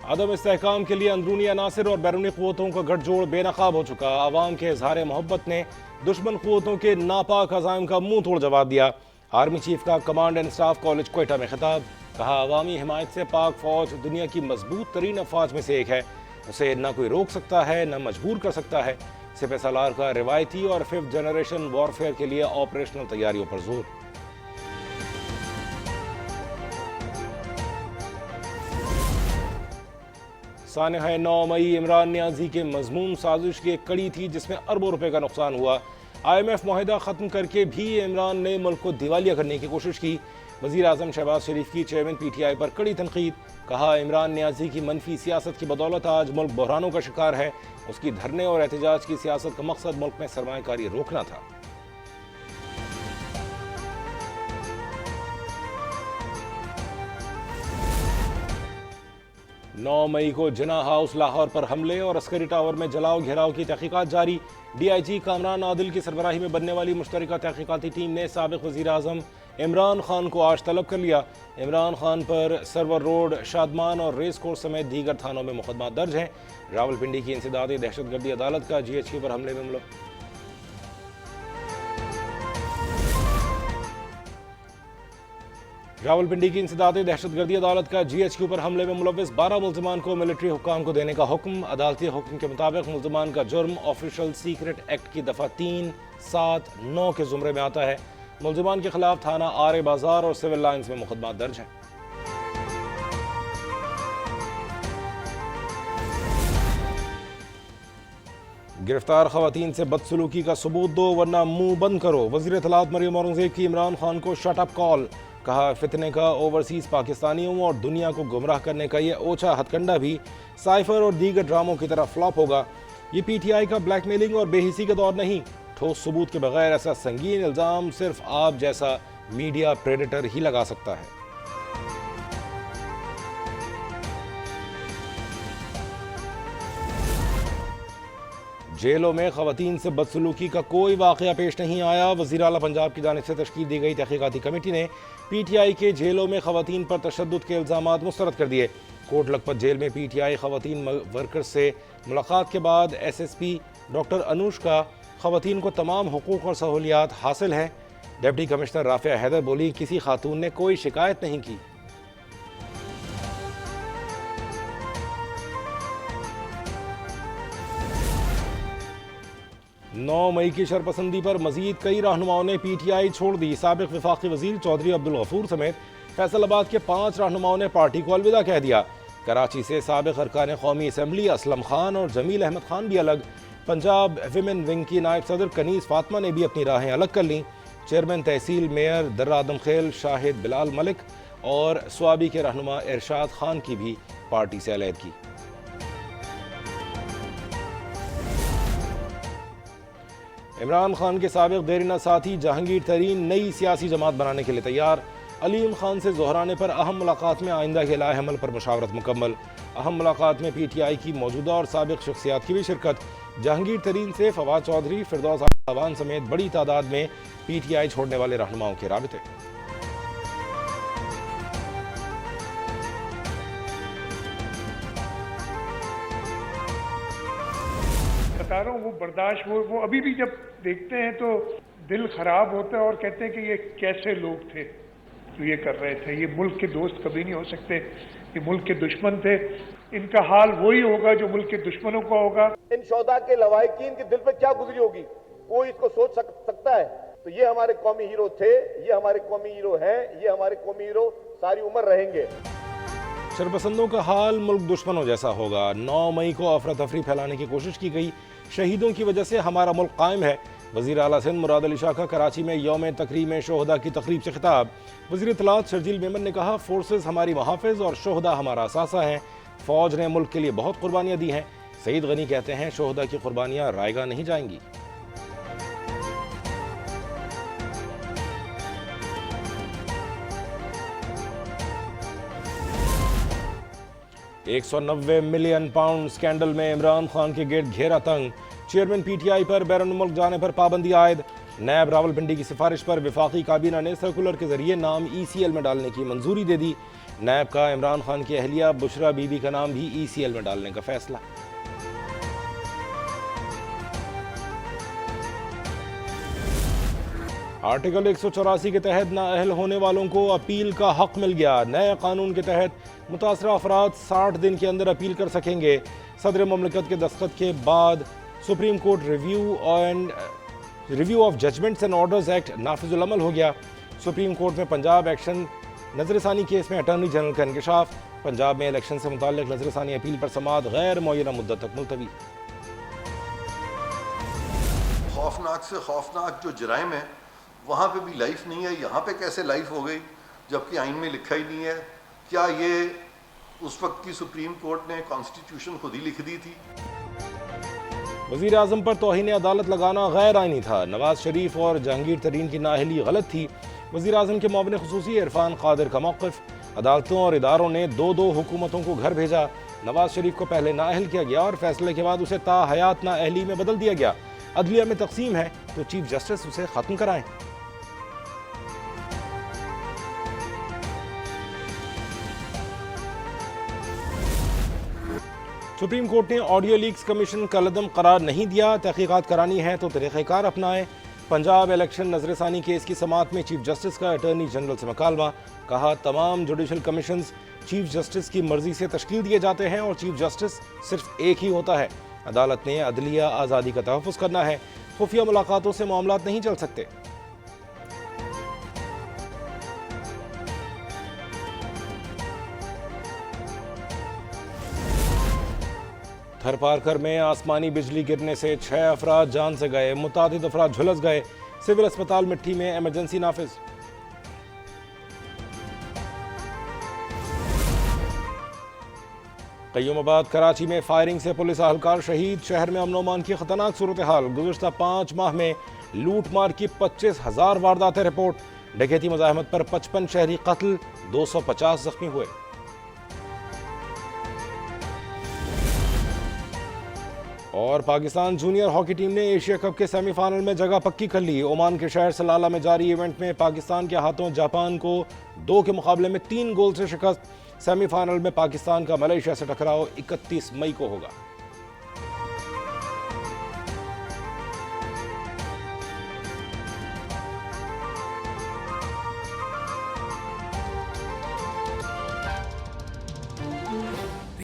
अदम इस्तेहकाम के लिए अंदरूनी अनासिर और बैरूनी क़ुव्वतों का गठजोड़ बेनकाब हो चुका। अवाम के इजहार मोहब्बत ने दुश्मन क़ुव्वतों के नापाक अज़ाइम का मुंह तोड़ जवाब दिया। आर्मी चीफ का command and staff college Quetta में खिताब। कहा, अवामी हिमायत से पाक फौज दुनिया की मजबूत तरीन अफवाज में से एक है। उसे न कोई रोक सकता है न मजबूर कर सकता है। सिपह सालार का रिवायती और 5th जनरेशन वॉरफेयर के लिए ऑपरेशनल तैयारियों पर जोर। सानहा 9 मई इमरान नियाजी के मजमून साजिश की एक कड़ी थी जिसमें अरबों रुपए का नुकसान हुआ। IMF मुआहिदा खत्म करके भी इमरान ने मुल्क को दिवालिया करने की कोशिश की। वजीर आजम शहबाज शरीफ की चेयरमैन PTI पर कड़ी तनकीद। कहा, इमरान नियाजी की मनफी सियासत की बदौलत आज मुल्क बहरानों का शिकार है। उसकी धरने और एहतजाज की सियासत का मकसद मुल्क में सरमायाकारी रोकना था। नौ मई को जिना हाउस लाहौर पर हमले और अस्करी टावर में जलाओ घेराव की तहकीकात जारी। DIG कामरान आदिल की सरबराही में बनने वाली मुश्तरका तहकीकाती टीम ने साबिक वजीर आजम इमरान खान को आज तलब कर लिया। इमरान खान पर सरवर रोड, शादमान और रेस कोर्स समेत दीगर थानों में मुकदमा दर्ज हैं। रावलपिंडी की इंसदादी दहशतगर्दी अदालत का GHQ पर हमले में मुलव्वस रावलपिंडी की इंसदादी दहशतगर्दी अदालत का GHQ पर हमले में मुलव्वस 12 मुल्ज़िमान को मिलिट्री हुक्काम को देने का हुक्म। अदालती हुक्म के मुताबिक मुल्ज़िमान का जुर्म ऑफिशियल सीक्रेट एक्ट की दफ़ा 3, 7, 9 के जुमरे में आता है। मुल्ज़िमान के खिलाफ थाना आरे बाजार और सिविल लाइन्स में मुकदमा दर्ज है। गिरफ्तार खवातीन से बदसलूकी का सबूत दो वरना मुंह बंद करो। वज़ीर इत्तलात मरियम औरंगज़ेब की इमरान खान को शट अप कॉल। कहा, फितने का ओवरसीज पाकिस्तानियों और दुनिया को गुमराह करने का यह ओछा हथकंडा भी साइफर और दीगर ड्रामों की तरह फ्लॉप होगा। ये PTI का ब्लैकमेलिंग और बेहिसी का दौर नहीं। ठोस सबूत के बगैर ऐसा संगीन इल्ज़ाम सिर्फ आप जैसा मीडिया प्रेडेटर ही लगा सकता है। जेलों में खवातीन से बदसलूकी का कोई वाक़या पेश नहीं आया। वज़ीर आला पंजाब की जानिब से तश्कील दी गई तहकीकाती कमेटी ने PTI के जेलों में खवातीन पर तशद्दुद के इल्ज़ामात मुस्तरद कर दिए। कोट लखपत जेल में PTI खवातीन वर्कर्स से मुलाकात के बाद SSP डॉक्टर अनुष का खवातीन को तमाम हुकूक और सहूलियात हासिल हैं। डिप्टी कमिश्नर राफिया हैदर बोली, किसी खातून ने कोई शिकायत नहीं की। नौ मई की शरपसंदी पर मजीद कई रहनुमाओं ने PTI छोड़ दी। साबिक वफाकी वजीर चौधरी अब्दुल गफूर समेत फैसलाबाद के 5 रहनुमाओं ने पार्टी को अलविदा कह दिया। कराची से साबिक अरकान कौमी असम्बली असलम खान और जमील अहमद खान भी अलग। पंजाब विमेन विंग की नायब सदर कनीस फातिमा ने भी अपनी राहें अलग कर लीं। चेयरमैन तहसील मेयर दर्रा आदम खेल शाहिद बिलाल मलिक और स्वाबी के रहनुमा इरशाद खान की भी पार्टी से अलहदगी। इमरान खान के साबिक देरीना साथी जहांगीर तरीन नई सियासी जमात बनाने के लिए तैयार। अलीम खान से जोहराने पर अहम मुलाकात में आइंदा के लाए अमल पर मशावरत मुकम्मल। अहम मुलाकात में PTI की मौजूदा और साबिक शख्सियात की भी शिरकत। जहांगीर तरीन से फवाद चौधरी, फिरदौस आवान समेत बड़ी तादाद में PTI छोड़ने वाले रहनुमाओं के राबिते। बता रहा हूँ, वो बर्दाश्त वो अभी भी जब देखते हैं तो दिल खराब होता है और कहते हैं कि ये कैसे लोग थे जो ये कर रहे थे। ये मुल्क के दोस्त कभी नहीं हो सकते, ये मुल्क के दुश्मन थे। इनका हाल वही होगा जो मुल्क के दुश्मनों का होगा। इन शोहदा के लवाहिकीन के दिल पे क्या गुजरी होगी, कोई इसको सोच सकता है? तो ये हमारे कौमी हीरो थे, ये हमारे कौमी हीरो हैं, ये हमारे कौमी हीरो सारी उम्र रहेंगे। शरपसंदों का हाल मुल्क दुश्मनों जैसा होगा। 9 मई को अफरा तफरी फैलाने की कोशिश की गई। शहीदों की वजह से हमारा मुल्क कायम है। वज़ीर आला सिंध मुराद अली शाह का कराची में यौम तकरीम शोहदा की तकरीब से खिताब। वज़ीर इत्तलात शर्जील मेमन ने कहा, फोर्सेस हमारी मुहाफ़िज़ और शोहदा हमारा असासा हैं। फ़ौज ने मुल्क के लिए बहुत कुर्बानियाँ दी हैं। सईद गनी कहते हैं, शोहदा की कुर्बानियाँ रायगा नहीं जाएंगी। 190 मिलियन पाउंड स्कैंडल में इमरान खान के गेट घेरा तंग। चेयरमैन PTI पर बैरून मुल्क जाने पर पाबंदी आयद। नैब रावलपिंडी की सिफारिश पर वफाकी काबीना ने सर्कुलर के जरिए नाम ECL में डालने की मंजूरी दे दी। नैब का इमरान खान की अहलिया बुशरा बीबी का नाम भी ECL में डालने का फैसला। आर्टिकल 184 के तहत नाअहल होने वालों को अपील का हक मिल गया। नए कानून के तहत मुतासरा अफराद 60 दिन के अंदर अपील कर सकेंगे। सदर ममलिकत के दस्तखत के बाद Supreme Court review of judgments and orders act नाफिजुल अमल हो गया। सुप्रीम कोर्ट में पंजाब एक्शन नजरसानी केस में अटॉर्नी जनरल का इंकशाफ। पंजाब में इलेक्शन से मुताल्लिक नजरसानी अपील पर समाअत गैर मुअय्यना मुद्दत तक मुलतवी। खौफनाक से खौफनाक जो जराइम है वहाँ पे भी लाइफ नहीं है, यहाँ पे कैसे लाइफ हो गई जबकि आइन में लिखा ही नहीं है? क्या ये उस वक्त की सुप्रीम कोर्ट ने कॉन्स्टिट्यूशन खुद ही लिख दी थी? वज़ीर आज़म पर तौहीन अदालत लगाना गैर आइनी था। नवाज शरीफ और जहांगीर तरीन की नाअहली गलत थी। वज़ीर आज़म के मुआविन खुसूसी इरफान कादिर का मौक़िफ़। अदालतों और इदारों ने दो हुकूमतों को घर भेजा। नवाज शरीफ को पहले नाअहल किया गया और फैसले के बाद उसे ताहयात नाअहली में बदल दिया गया। अदलिया में तकसीम है तो चीफ जस्टिस उसे ख़त्म कराएं। सुप्रीम कोर्ट ने ऑडियो लीक्स कमीशन का कलअदम करार नहीं दिया। तहकीकात करानी है तो तरीक़ाकार अपनाएं। पंजाब इलेक्शन नजरसानी केस की समाअत में चीफ जस्टिस का अटॉर्नी जनरल से मुकालमा। कहा तमाम जुडिशल कमीशंस चीफ जस्टिस की मर्जी से तश्कील दिए जाते हैं और चीफ जस्टिस सिर्फ एक ही होता है। अदालत ने अदलिया आज़ादी का तहफ़्फ़ुज़ करना है। खुफिया मुलाकातों से मामलात नहीं चल सकते। थरपारकर में आसमानी बिजली गिरने से 6 अफराद जान से गए। मुतादिद अफराद झुलस गए। सिविल अस्पताल मिट्टी में इमरजेंसी नाफिज। क़य्यूमाबाद कराची में फायरिंग से पुलिस अहलकार शहीद। शहर में अमन अमान की खतरनाक सूरत हाल। गुज़श्ता 5 माह में लूट मार की 25,000 वारदातें रिपोर्ट। डकैती मज़ाहमत पर 55 शहरी कत्ल, 250 जख्मी हुए। और पाकिस्तान जूनियर हॉकी टीम ने एशिया कप के सेमीफाइनल में जगह पक्की कर ली। ओमान के शहर सलाला में जारी इवेंट में पाकिस्तान के हाथों जापान को 2 के मुकाबले में 3 गोल से शिकस्त। सेमीफाइनल में पाकिस्तान का मलेशिया से टकराव 31 मई को होगा।